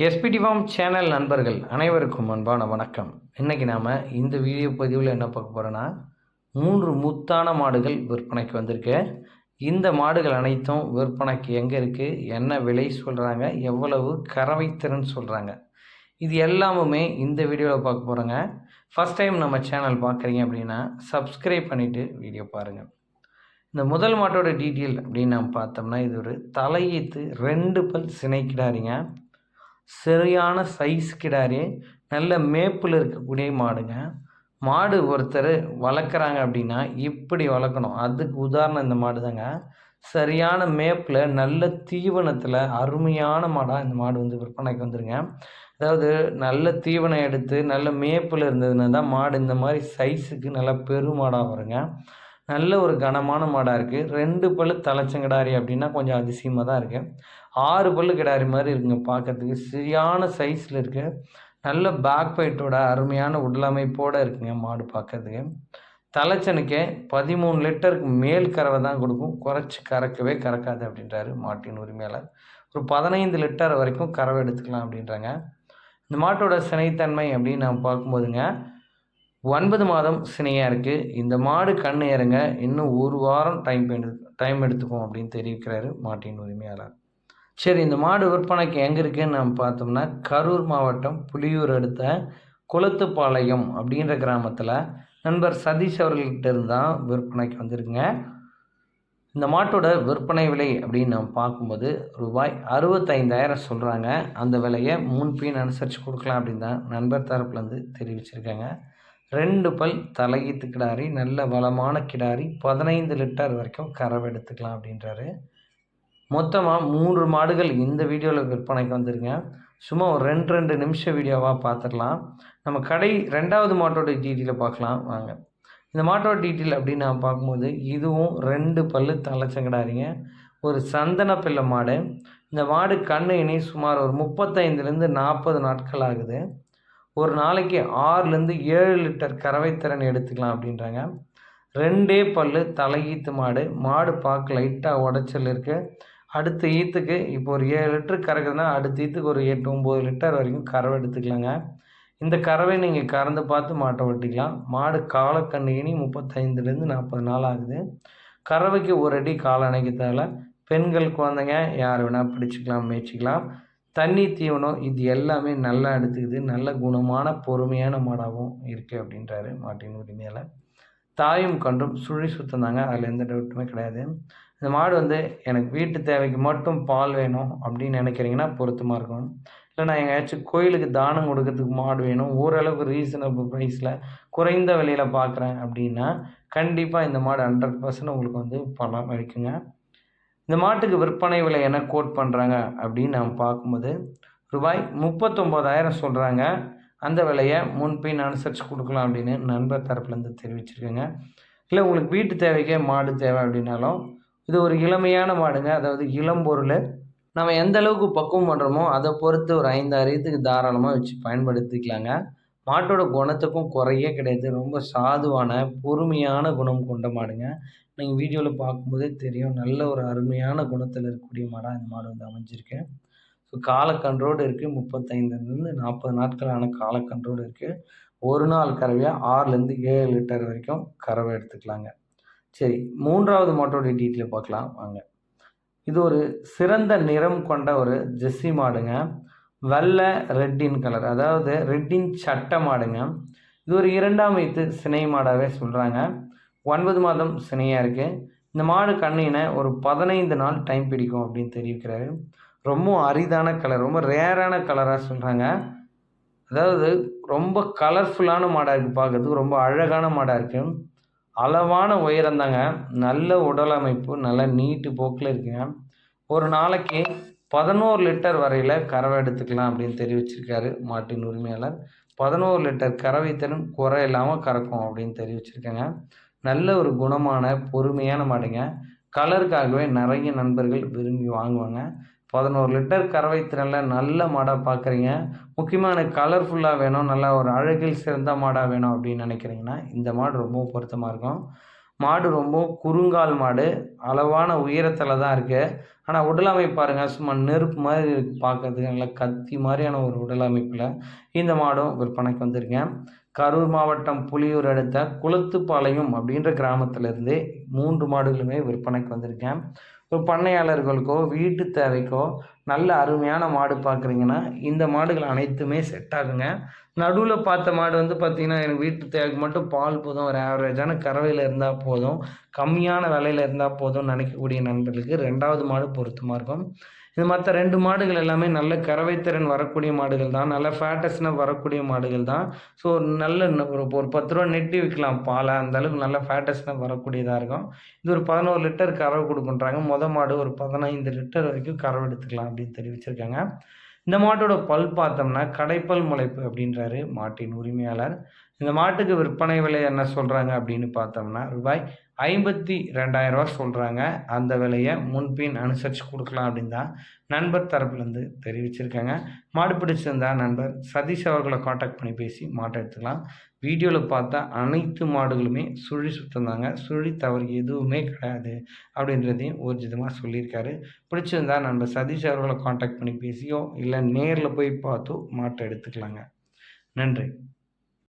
SPD form channel நண்பர்கள் அனைவருக்கும் அன்பான வணக்கம். இன்றைக்கி நாம் இந்த வீடியோ பதிவில் என்ன பார்க்க போகிறோன்னா 3 முத்தான மாடுகள் விற்பனைக்கு வந்திருக்கு. இந்த மாடுகள் அனைத்தும் விற்பனைக்கு எங்கே இருக்குது, என்ன விலை சொல்கிறாங்க, எவ்வளவு கறவைத்திறன் சொல்கிறாங்க, இது எல்லாமுமே இந்த வீடியோவில் பார்க்க போகிறோங்க. ஃபஸ்ட் டைம் நம்ம சேனல் பார்க்குறீங்க அப்படின்னா சப்ஸ்கிரைப் பண்ணிவிட்டு வீடியோ பாருங்கள். இந்த முதல் மாட்டோட டீட்டெயில் அப்படின்னு நம்ம பார்த்தோம்னா இது ஒரு தலையீத்து 2 பல் சினைக்கிடாரிங்க. சரியான சைஸ் கிடாரி, நல்ல மேப்பில் இருக்கக்கூடிய மாடுங்க. மாடு ஒருத்தர் வளர்க்குறாங்க அப்படின்னா இப்படி வளர்க்கணும், அதுக்கு உதாரணம் இந்த மாடு தாங்க. சரியான மேப்பில் நல்ல தீவனத்தில் அருமையான மாடாக இந்த மாடு வந்து விற்பனைக்கு வந்துருங்க. அதாவது நல்ல தீவனம் எடுத்து நல்ல மேப்பில் இருந்ததுன்னா தான் மாடு இந்த மாதிரி சைஸுக்கு நல்ல பெருமாடாக வருங்க. நல்ல ஒரு கனமான மாடாக இருக்குது. 2 பல்லு தலைச்சங்கிடாரி அப்படின்னா கொஞ்சம் அதிசயமாக தான் இருக்குது. 6 பல்லு கிடாரி மாதிரி இருக்குங்க பார்க்கறதுக்கு. சரியான சைஸில் இருக்குது. நல்ல பேக் ஃபைட்டோட அருமையான உடலமைப்போடு இருக்குங்க மாடு பார்க்கறதுக்கு. தலைச்சனுக்கே 13 லிட்டருக்கு மேல் கறவை தான் கொடுக்கும், குறைச்சி கறக்கவே கறக்காது அப்படின்றாரு மாட்டின் உரிமையாளர். ஒரு 15 லிட்டர் வரைக்கும் கறவை எடுத்துக்கலாம் அப்படின்றாங்க. இந்த மாட்டோட சினைத்தன்மை அப்படின்னு நம்ம பார்க்கும்போதுங்க 9 மாதம் சினையாக இருக்குது. இந்த மாடு கண் இறங்க இன்னும் 1 வாரம் டைம் எடுத்துக்கும் அப்படின்னு தெரிவிக்கிறாரு மாட்டின் உரிமையாளர். சரி, இந்த மாடு விற்பனைக்கு எங்கே இருக்குதுன்னு நம்ம பார்த்தோம்னா கரூர் மாவட்டம் புலியூர் அடுத்த குளத்துப்பாளையம் அப்படின்ற கிராமத்தில் நண்பர் சதீஷ் அவர்கள்கிட்ட இருந்தால் விற்பனைக்கு வந்திருக்குங்க. இந்த மாட்டோட விற்பனை விலை அப்படின்னு நம்ம பார்க்கும்போது ரூபாய் 65,000 சொல்கிறாங்க. அந்த விலையை முன்பின் அனுசரித்து கொடுக்கலாம் அப்படின்னு தான் நண்பர் தரப்புலேருந்து தெரிவிச்சிருக்காங்க. 2 பல் தலையீத்து கிடாரி, நல்ல வளமான கிடாரி, 15 லிட்டர் வரைக்கும் கறவை எடுத்துக்கலாம் அப்படின்றாரு. மொத்தமாக 3 மாடுகள் இந்த வீடியோவில் விற்பனைக்கு வந்துருங்க. சும்மா ஒரு 2 நிமிஷம் வீடியோவாக பார்த்துடலாம். நம்ம கடை 2வது மாட்டோட டீட்டெயிலை பார்க்கலாம் வாங்க. இந்த மாட்டோட டீட்டெயில் அப்படின்னு நான் பார்க்கும்போது இதுவும் 2 பல்லு தலைச்சங்கிடாரிங்க. ஒரு சந்தன பிள்ளை மாடு. இந்த மாடு கண்ணு இனி சுமார் ஒரு 35லேருந்து 40 நாட்கள் ஆகுது. ஒரு நாளைக்கு 6லேருந்து 7 லிட்டர் கறவைத்திறன் எடுத்துக்கலாம் அப்படின்றாங்க. 2 பல்லு தலையீத்து மாடு. மாடு பார்க்க லைட்டாக உடச்சல் இருக்குது. அடுத்த ஈத்துக்கு இப்போ ஒரு 7 லிட்டர் கறக்குதுன்னா அடுத்த ஈத்துக்கு ஒரு 8-9 லிட்டர் வரைக்கும் கறவை எடுத்துக்கலாங்க. இந்த கறவை நீங்கள் கறந்து பார்த்து மாட்டை ஓட்டிக்கலாம். மாடு காலக்கண்ணு இனி 35லேருந்து 40 நாள் ஆகுது. கறவைக்கு 1 அடி கால் அணைக்க தேவை. பெண்கள் குழந்தைங்க யார் வேணால் பிடிச்சிக்கலாம், மேய்ச்சிக்கலாம். தண்ணி தீவனம் இது எல்லாமே நல்லா எடுத்துக்குது. நல்ல குணமான பொறுமையான மாடாகவும் இருக்குது அப்படின்றாரு மாட்டின் உரிமையாளர். தாயும் கன்றும் சுழி சுத்தம் தாங்க, அதில் எந்த டவுட்டுமே கிடையாது. இந்த மாடு வந்து எனக்கு வீட்டு தேவைக்கு மட்டும் பால் வேணும் அப்படின்னு நினைக்கிறீங்கன்னா பொருத்தமாக இருக்கும். இல்லை நான் எங்கேயாச்சும் கோயிலுக்கு தானம் கொடுக்கறதுக்கு மாடு வேணும், ஓரளவுக்கு ரீசனபிள் ப்ரைஸில் குறைந்த விலையில் பார்க்குறேன் அப்படின்னா கண்டிப்பாக இந்த மாடு 100% உங்களுக்கு வந்து பணம் அளிக்குங்க. இந்த மாட்டுக்கு விற்பனை விலை என்ன கோட் பண்ணுறாங்க அப்படின்னு நாம் பார்க்கும்போது ரூபாய் 39,000 சொல்கிறாங்க. அந்த விலையை முன்பின் அனுசரித்து கொடுக்கலாம் அப்படின்னு நண்பர் தரப்புலேருந்து தெரிவிச்சிருக்கேங்க. இல்லை உங்களுக்கு வீட்டு தேவைக்கே மாடு தேவை அப்படின்னாலும் இது ஒரு இளமையான மாடுங்க. அதாவது இளம்பொருள் நம்ம எந்த அளவுக்கு பக்குவம் பண்ணுறோமோ அதை பொறுத்து ஒரு 5-6 இதுக்கு தாராளமாக வச்சு பயன்படுத்திக்கலாங்க. மாட்டோட குணத்துக்கும் குறையே கிடையாது. ரொம்ப சாதுவான பொறுமையான குணம் கொண்ட மாடுங்க. நீங்கள் வீடியோவில் பார்க்கும்போதே தெரியும், நல்ல ஒரு அருமையான குணத்தில் இருக்கக்கூடிய மாடாக இந்த மாடு வந்து அமைஞ்சிருக்கு. ஸோ காலக்கன்றோடு இருக்குது. 35லேருந்து 40 நாட்களான காலக்கன்றோடு இருக்குது. ஒரு நாள் கறவையாக 6லேருந்து 7 லிட்டர் வரைக்கும் கறவை எடுத்துக்கலாங்க. சரி, 3வது மாட்டோட டீட்டெயிலை பார்க்கலாம் வாங்க. இது ஒரு சிறந்த நிறம் கொண்ட ஒரு ஜெர்சி மாடுங்க. வெள்ளை ரெட்டின் கலர், அதாவது ரெட்டின் சட்டை மாடுங்க. இது ஒரு 2ஆம் ஈத்து சினை மாடாகவே சொல்கிறாங்க. 9 மாதம் சினையாக இருக்குது. இந்த மாடு கண்ணின ஒரு 15 நாள் டைம் பிடிக்கும் அப்படின்னு தெரிவிக்கிறாரு. ரொம்ப அரிதான கலர், ரொம்ப ரேரான கலராக சொல்கிறாங்க. அதாவது ரொம்ப கலர்ஃபுல்லான மாடாக இருக்குது, பார்க்குறதுக்கு ரொம்ப அழகான மாடாக இருக்குது. அளவான உயரம் தாங்க, நல்ல உடல் அமைப்பு, நல்ல நீட்டு போக்கில் இருக்குங்க. ஒரு நாளைக்கு 11 லிட்டர் வரையில் கறவை எடுத்துக்கலாம் அப்படின்னு தெரிவிச்சிருக்காரு மாட்டின் உரிமையாளர். 11 லிட்டர் கறவை திறன் குறை இல்லாமல் கறக்கும் அப்படின்னு தெரிவிச்சிருக்காங்க. நல்ல ஒரு குணமான பொறுமையான மாடுங்க. கலருக்காகவே நிறைய நண்பர்கள் விரும்பி வாங்குவாங்க. 11 லிட்டர் கறவை திறனில் நல்ல மாடாக பார்க்குறீங்க, முக்கியமாக எனக்கு கலர்ஃபுல்லாக வேணும், நல்லா ஒரு அழகில் சிறந்த மாடாக வேணும் அப்படின்னு நினைக்கிறீங்கன்னா இந்த மாடு ரொம்ப பொருத்தமாக இருக்கும். மாடு ரொம்ப குறுங்கால் மாடு, அளவான உயரத்தில் தான் இருக்குது. ஆனால் உடல் அமைப்பு பாருங்கள், சும்மா நெருப்பு மாதிரி இருக்குது பார்க்கறதுக்கு. நல்லா கத்தி மாதிரியான ஒரு உடல் அமைப்பில் இந்த மாடும் விற்பனைக்கு வந்திருக்கேன். கரூர் மாவட்டம் புலியூர் அடுத்த குளத்துப்பாளையம் அப்படின்ற கிராமத்திலேருந்து 3 மாடுகளுமே விற்பனைக்கு வந்திருக்கேன். இப்போ பண்ணையாளர்களுக்கோ வீட்டு தேவைக்கோ நல்ல அருமையான மாடு பார்க்குறீங்கன்னா இந்த மாடுகள் அனைத்துமே செட் ஆகுங்க. நடுவில் பார்த்த மாடு வந்து பார்த்திங்கன்னா எனக்கு வீட்டு தேவைக்கு மட்டும் பால் போதும், ஒரு ஆவரேஜான கறவையில் இருந்தால் போதும், கம்மியான விலையில் இருந்தால் போதும்னு நினைக்கக்கூடிய நண்பர்களுக்கு 2வது மாடு பொருத்தமாக இருக்கும். இது மற்ற 2 மாடுகள் எல்லாமே நல்ல கறவைத்திறன் வரக்கூடிய மாடுகள் தான், நல்ல ஃபேட்டஸ்னாக வரக்கூடிய மாடுகள் தான். ஸோ நல்ல ஒரு 10 ரூபா நெட்டி விற்கலாம் பாலை, அந்தளவுக்கு நல்ல ஃபேட்டஸ்னாக வரக்கூடியதாக இருக்கும். இது ஒரு 11 லிட்டர் கறவை கொடுக்குன்றாங்க. மாடு ஒரு 15 லிட்டர் வரைக்கும் கறவை எடுத்துக்கலாம் அப்படின்னு தெரிவிச்சிருக்காங்க. இந்த மாட்டோட பல் பார்த்தோம்னா கடைப்பல் முளைப்பு அப்படின்றாரு மாட்டின் உரிமையாளர். இந்த மாட்டுக்கு விற்பனை விலை என்ன சொல்கிறாங்க அப்படின்னு பார்த்தோம்னா ரூபாய் 52,000 சொல்கிறாங்க. அந்த விலையை முன்பின் அனுசரித்து கொடுக்கலாம் அப்படின்னு தான் நண்பர் தரப்புலேருந்து தெரிவிச்சிருக்காங்க. மாடு பிடிச்சிருந்தா நண்பர் சதீஷ் அவர்களை காண்டாக்ட் பண்ணி பேசி மாட்டை எடுத்துக்கலாம். வீடியோவில் பார்த்தா அனைத்து மாடுகளுமே சுழி சுத்தம் தாங்க, சுழி தவறு எதுவுமே கிடையாது அப்படின்றதையும் ஊர்ஜிதமாக சொல்லியிருக்காரு. பிடிச்சிருந்தா நண்பர் சதீஷ் அவர்களை காண்டாக்ட் பண்ணி பேசியோ இல்லை நேரில் போய் பார்த்தோ மாட்டை எடுத்துக்கலாங்க. நன்றி.